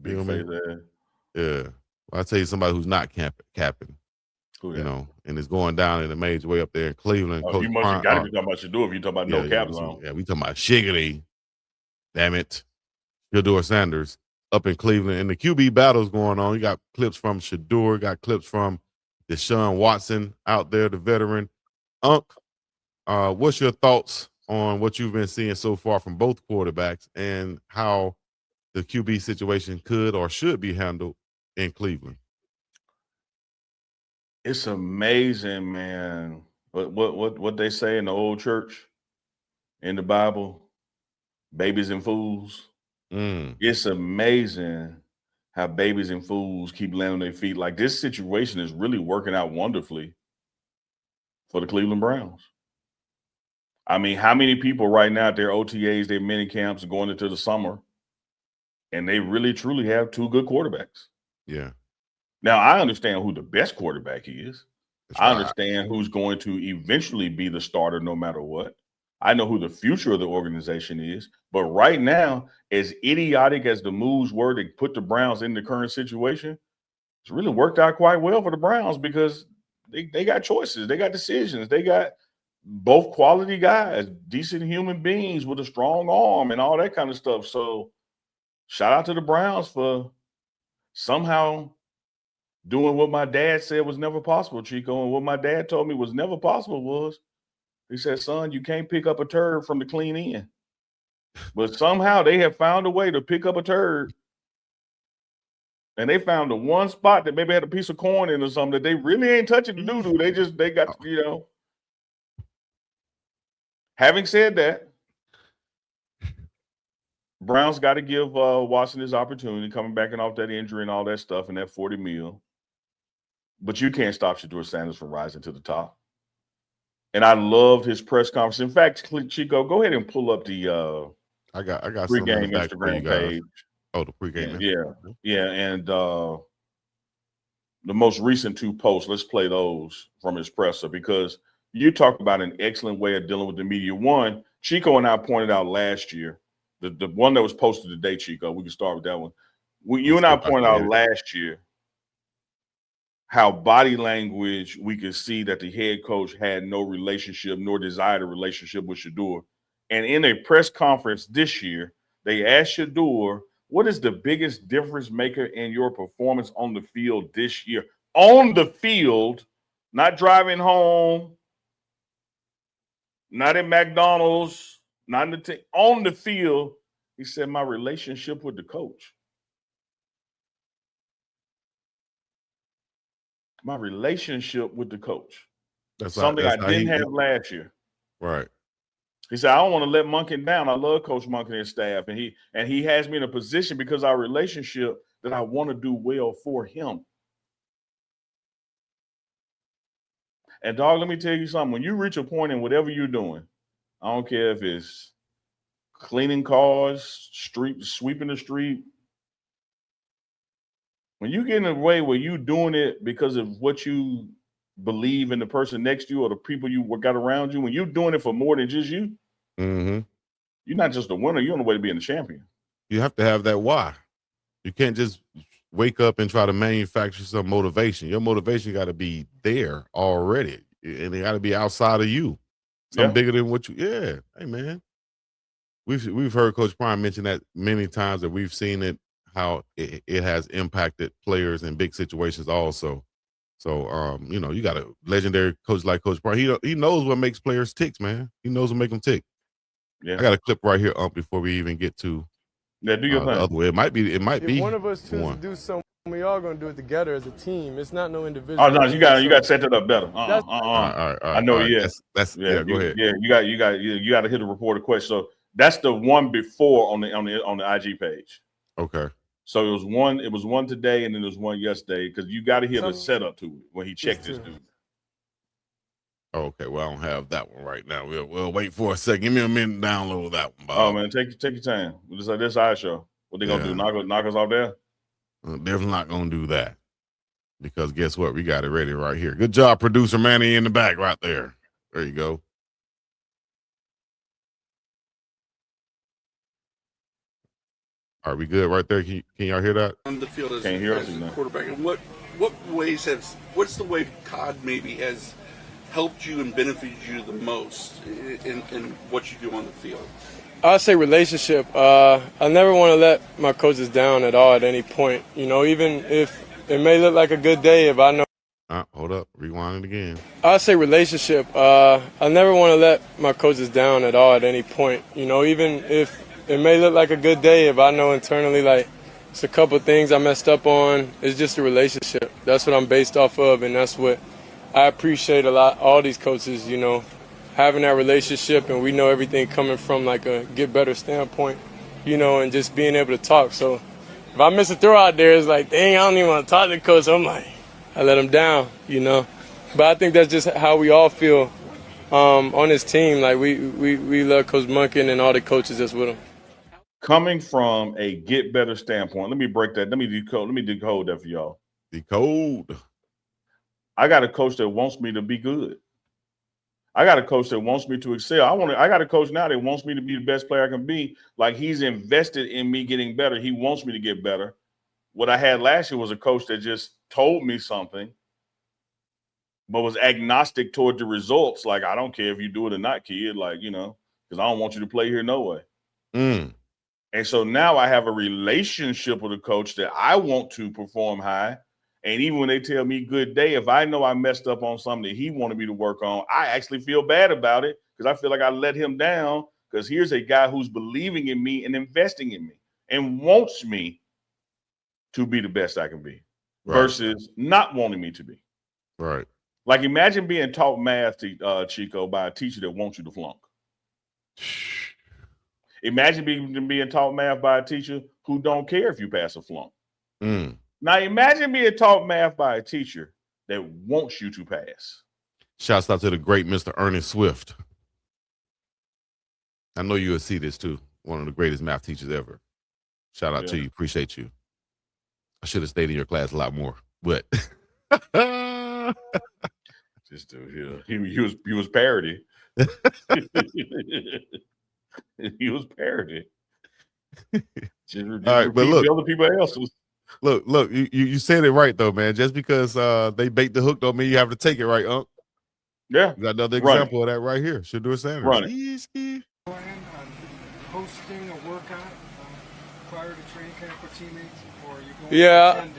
Big feel me? face ass. Yeah. Well, I tell you somebody who's not capping, Who that? and is going down in a major way up there in Cleveland. Oh, Coach you must have Prime. got to be talking about Shedeur if you talking about no Yeah. caps on. We talking about Shiggity. Damn it. Shedeur Sanders up in Cleveland. And the QB battle's going on. You got clips from Shedeur, got clips from Deshaun Watson out there, the veteran. Unc, what's your thoughts on what you've been seeing so far from both quarterbacks and how the QB situation could or should be handled in Cleveland? It's amazing, man. What they say in the old church, in the Bible, babies and fools. Mm, It's amazing how babies and fools keep landing on their feet. Like this situation is really working out wonderfully for the Cleveland Browns. I mean, how many people right now at their OTAs, their mini camps, going into the summer, and they really truly have two good quarterbacks. yeah, Now, I understand who the best quarterback is. that's I right. understand who's going to eventually be the starter no matter what. I know who the future of the organization is. But right now, as idiotic as the moves were to put the Browns in the current situation, it's really worked out quite well for the Browns because they got choices, they got decisions, they got both quality guys, decent human beings with a strong arm and all that kind of stuff. So shout out to the Browns for somehow doing what my dad said was never possible, Chico. And what my dad told me was never possible was he said, son, you can't pick up a turd from the clean end. But somehow they have found a way to pick up a turd. And they found the one spot that maybe had a piece of corn in or something that they really ain't touching the doo-doo. They got, Having said that, Browns got to give Watson his opportunity coming back and off that injury and all that stuff and that 40 mil. But you can't stop Shedeur Sanders from rising to the top. And I loved his press conference. In fact, Chico, go ahead and pull up the I got some in the pregame back for you Instagram guys. page. Oh, the pregame. Yeah. And the most recent two posts, let's play those from his presser because you talk about an excellent way of dealing with the media. One, Chico and I pointed out last year, the one that was posted today, Chico, we can start with that one. You and I pointed out last year how body language we could see that the head coach had no relationship nor desired a relationship with Shedeur. And in a press conference this year, they asked Shedeur, what is the biggest difference maker in your performance on the field this year? On the field, not driving home, not at McDonald's, not in the on the field. He said, my relationship with the coach. My relationship with the coach. That's something I didn't have last year. Right. He said, I don't want to let Monken down. I love Coach Monken and his staff. And he has me in a position because our relationship that I want to do well for him. And dog, let me tell you something. When you reach a point in whatever you're doing, I don't care if it's cleaning cars, sweeping the street. When you get in a way where you doing it because of what you believe in the person next to you or the people you got around you, when you're doing it for more than just you, you're not just a winner. You're on the way to being a champion. You have to have that why. You can't just wake up and try to manufacture some motivation. Your motivation got to be there already, and it got to be outside of you. Something bigger than what you. Yeah, hey man, we've heard Coach Prime mention that many times, that we've seen it how it has impacted players in big situations also. So you got a legendary coach like Coach Prime. He knows what makes players tick, man. He knows what makes them tick. Yeah, I got a clip right here before we even get to do your thing. the other way. It might be. If one of us chooses to do something, we all gonna do it together as a team. It's not no individual. Oh no, you got to set that up better. All right. I know. Yeah, that's yeah. Go ahead. Yeah, you got to hit the reporter question. So that's the one before on the IG page. Okay. So it was one today, and then there's one yesterday because you got to hear the setup to it when he checked this dude. Okay, well, I don't have that one right now. We'll wait for a second. Give me a minute to download that one, Bob. Oh man, take your time. This our show. What they gonna do? Knock us off there? They're not gonna do that, because guess what? We got it ready right here. Good job, producer Manny in the back right there. There you go. Are we good right there? Can y'all hear that? On the field as, Can't hear us as a enough. quarterback, and what's the way Todd maybe has helped you and benefited you the most in what you do on the field? I'd say relationship. I never want to let my coaches down at all at any point. You know, even if it may look like a good day, if I know. Hold up. Rewind it again. I'd say relationship. I never want to let my coaches down at all at any point. You know, even if it may look like a good day, if I know internally, like, it's a couple things I messed up on, it's just a relationship. That's what I'm based off of, and that's what I appreciate a lot, all these coaches, you know, having that relationship, and we know everything coming from, like, a get better standpoint, you know, and just being able to talk. So if I miss a throw out there, it's like, dang, I don't even want to talk to the coach. I'm like, I let him down, you know. But I think that's just how we all feel on this team. Like, we love Coach Monken and all the coaches that's with him. Coming from a get better standpoint, let me break that. Let me decode that for y'all. Decode. I got a coach that wants me to be good. I got a coach that wants me to excel. I got a coach now that wants me to be the best player I can be. Like, he's invested in me getting better. He wants me to get better. What I had last year was a coach that just told me something, but was agnostic toward the results. Like, I don't care if you do it or not, kid. Like, you know, because I don't want you to play here no way. And so now I have a relationship with a coach that I want to perform high. And even when they tell me good day, if I know I messed up on something that he wanted me to work on, I actually feel bad about it because I feel like I let him down, because here's a guy who's believing in me and investing in me and wants me to be the best I can be, versus not wanting me to be. Right. Like, imagine being taught math, Chico, by a teacher that wants you to flunk. Imagine being taught math by a teacher who don't care if you pass a flunk. Now, imagine being taught math by a teacher that wants you to pass. Shouts out to the great Mr. Ernest Swift. I know you'll see this too. One of the greatest math teachers ever. Shout out to you. Appreciate you. I should have stayed in your class a lot more, but just he was parody. He was parody. Just all right, but look, other people else's. Look, you said it right though, man. Just because they bait the hook don't mean you have to take it, right, Unc? Yeah. You got another example of that right here. Shedeur Sanders. Run it. Hosting a workout prior to training camp for teammates, or you going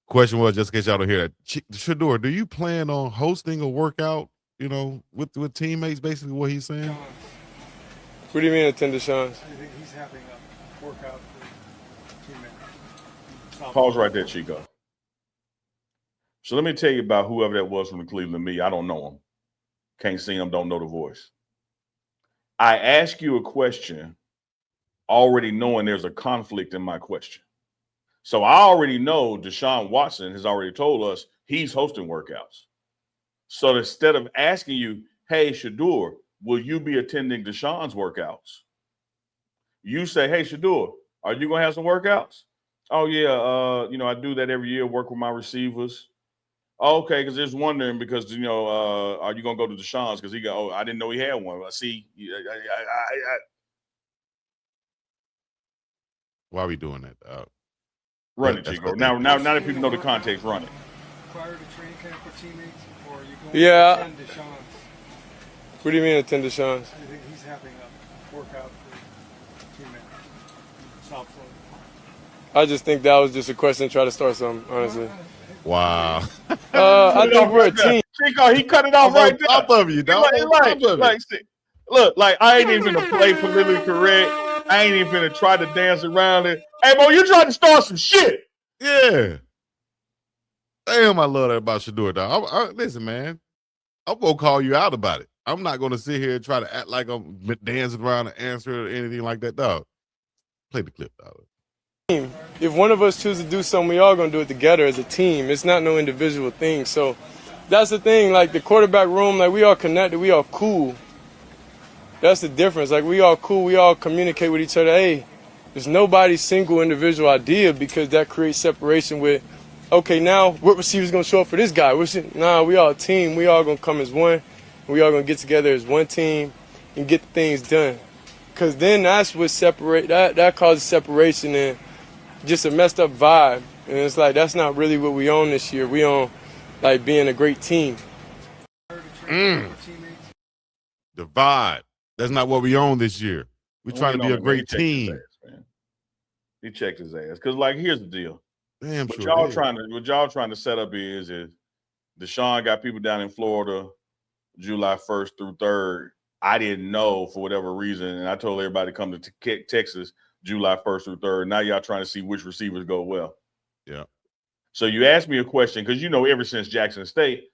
Question was, just in case y'all don't hear that, Shedeur, do you plan on hosting a workout, you know, with teammates, basically what he's saying? What do you mean attend Deshaun's? I think he's having a workout for teammates. Pause right there, Chico. So let me tell you about whoever that was from the Cleveland media. I don't know him. Can't see him, don't know the voice. I ask you a question already knowing there's a conflict in my question. So I already know Deshaun Watson has already told us he's hosting workouts. So instead of asking you, hey, Shedeur, will you be attending Deshaun's workouts? You say, hey, Shedeur, are you going to have some workouts? Oh, yeah, I do that every year, work with my receivers. Oh, okay, because just wondering because, are you going to go to Deshaun's? Because I didn't know he had one. See, why are we doing that? Run it, Chico. Now that people know the context, run it. Prior to training camp for teammates, or are you going to attend Deshaun's? What do you mean attend Deshaun's? I think he's having a workout for teammates. South Florida. I just think that was just a question to try to start something, honestly. Wow. I think we're a team. Chico, he cut it off right there. Top of you, dog. Look, like I ain't even gonna play politically correct. I ain't even gonna try to dance around it. Hey, bro, you trying to start some shit. Yeah. Damn, I love that about Shedeur, dog. Listen, man, I'm gonna call you out about it. I'm not gonna sit here and try to act like I'm dancing around and answer or anything like that, dog. Play the clip, dog. If one of us chooses to do something, we all gonna do it together as a team. It's not no individual thing. So that's the thing. Like the quarterback room, like we all connected, we all cool. That's the difference. Like we all cool, we all communicate with each other. Hey, there's nobody's single individual idea because that creates separation with, okay, now what receiver's gonna show up for this guy? Nah, we all a team. We all gonna come as one. We all gonna get together as one team and get things done. Because then that's what that causes separation and just a messed up vibe. And it's like, that's not really what we own this year. We own, like, being a great team. The vibe. That's not what we own this year. We're trying to be a great team. He checked his ass. Because, like, here's the deal. Damn What sure y'all did. trying to set up is Deshaun got people down in Florida July 1st through 3rd. I didn't know for whatever reason, and I told everybody to come to Texas July 1st through 3rd. Now y'all trying to see which receivers go well. Yeah. So you asked me a question because, ever since Jackson State,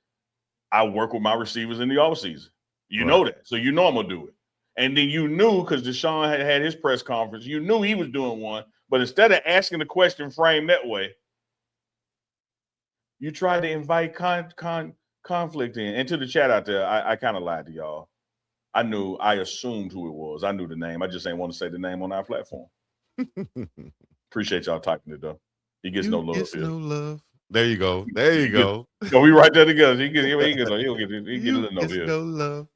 I work with my receivers in the offseason. You know that. So you know I'm going to do it. And then you knew, because Deshaun had his press conference, you knew he was doing one. But instead of asking the question framed that way, you tried to invite conflict in. And to the chat out there, I kind of lied to y'all. I assumed who it was. I knew the name. I just ain't want to say the name on our platform. Appreciate y'all typing it, though. He gets no love here. No love. There you go. There you go. No, we right there together. He'll get a little note here. No love.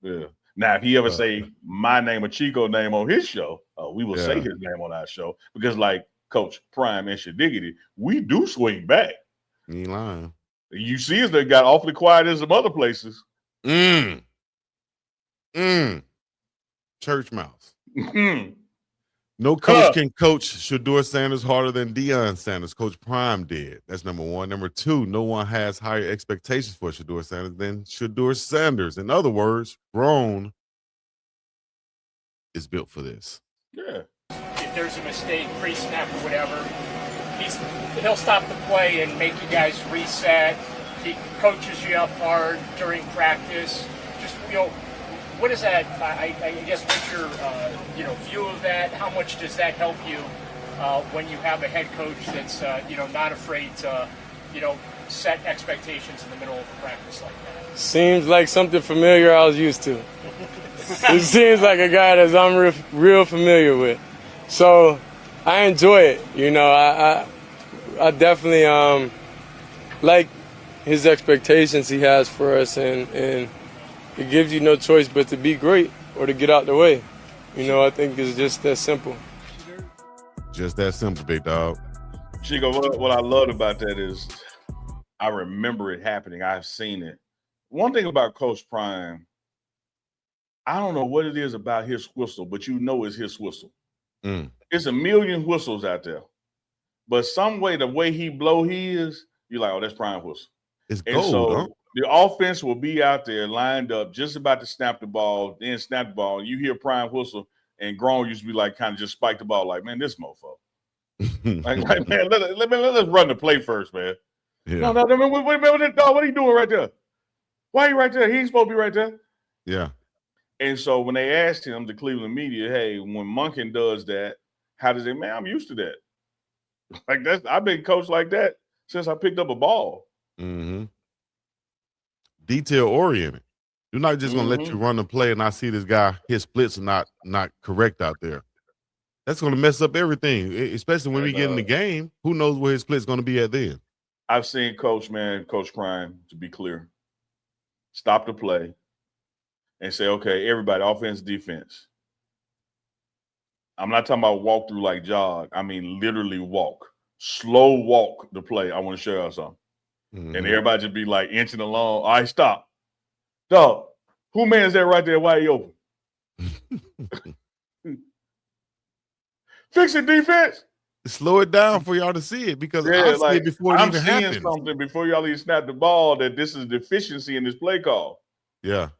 Yeah. Now, if he ever say my name or Chico name on his show, we will say his name on our show. Because like Coach Prime and Shediggity, we do swing back. You ain't lying. You see us, they got awfully quiet in some other places. Church mouse. No coach can coach Shedeur Sanders harder than Deion Sanders. Coach Prime did. That's number one. Number two, no one has higher expectations for Shedeur Sanders than Shedeur Sanders. In other words, Brown is built for this. Yeah. If there's a mistake, pre-snap or whatever, he'll stop the play and make you guys reset. He coaches you up hard during practice. Just, what is that? I guess what's your view of that? How much does that help you when you have a head coach that's not afraid to set expectations in the middle of a practice like that? Seems like something familiar I was used to. It seems like a guy that I'm real familiar with. So I enjoy it. I definitely like his expectations he has for us, and it gives you no choice but to be great or to get out the way. I think it's just that simple. Just that simple, big dog. Chico, what I loved about that is I remember it happening. I've seen it. One thing about Coach Prime, I don't know what it is about his whistle, but it's his whistle. It's a million whistles out there. But some way, the way he blow his, you're like, oh, that's Prime whistle. It's gold, huh? The offense will be out there lined up, just about to snap the ball, then snap the ball. You hear Prime whistle, and Grown used to be like, kind of just spike the ball, like, man, this mofo. like, man, let's run the play first, man. Yeah. No, wait a minute, dog, what are you doing right there? Why are you right there? He ain't supposed to be right there. Yeah. And so when they asked him, the Cleveland media, hey, when Monken does that, how does it, man, I'm used to that. I've been coached like that since I picked up a ball. Mm-hmm. Detail oriented. You're not just gonna let you run the play and I see this guy, his splits are not correct out there. That's gonna mess up everything, especially when we get in the game. Who knows where his split's gonna be at then? I've seen Coach Prime, to be clear, stop the play and say, okay, everybody, offense, defense. I'm not talking about walk through like jog. I mean literally walk. Slow walk the play. I want to show y'all something. And everybody just be like inching along. All right, stop. Dog, who man is that right there? Why he open? Fix it, defense. Slow it down for y'all to see it because I see it before it even happens. I'm seeing something before y'all even snap the ball that this is deficiency in this play call. Yeah.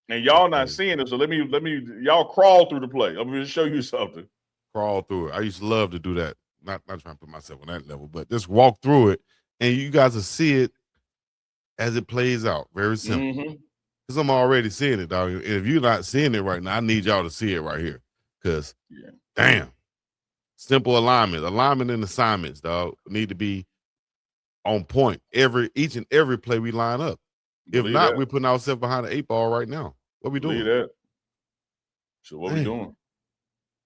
And y'all not seeing it, so let me y'all crawl through the play. I'm going to show you something. Crawl through it. I used to love to do that. Not trying to put myself on that level, but just walk through it. And you guys will see it as it plays out. Very simple. Because I'm already seeing it, dog. And if you're not seeing it right now, I need y'all to see it right here. Because, damn, simple alignment. Alignment and assignments, dog, need to be on point. Each and every play we line up. If not, we're putting ourselves behind the 8 ball right now. What we doing? That. So what we doing?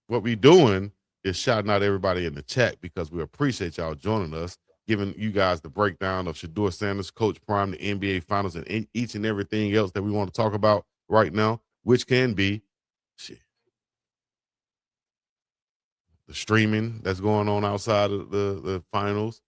What we doing is shouting out everybody in the chat because we appreciate y'all joining us, giving you guys the breakdown of Shedeur Sanders, Coach Prime, the NBA Finals, and each and everything else that we want to talk about right now. which can be shit, the streaming that's going on outside of the finals.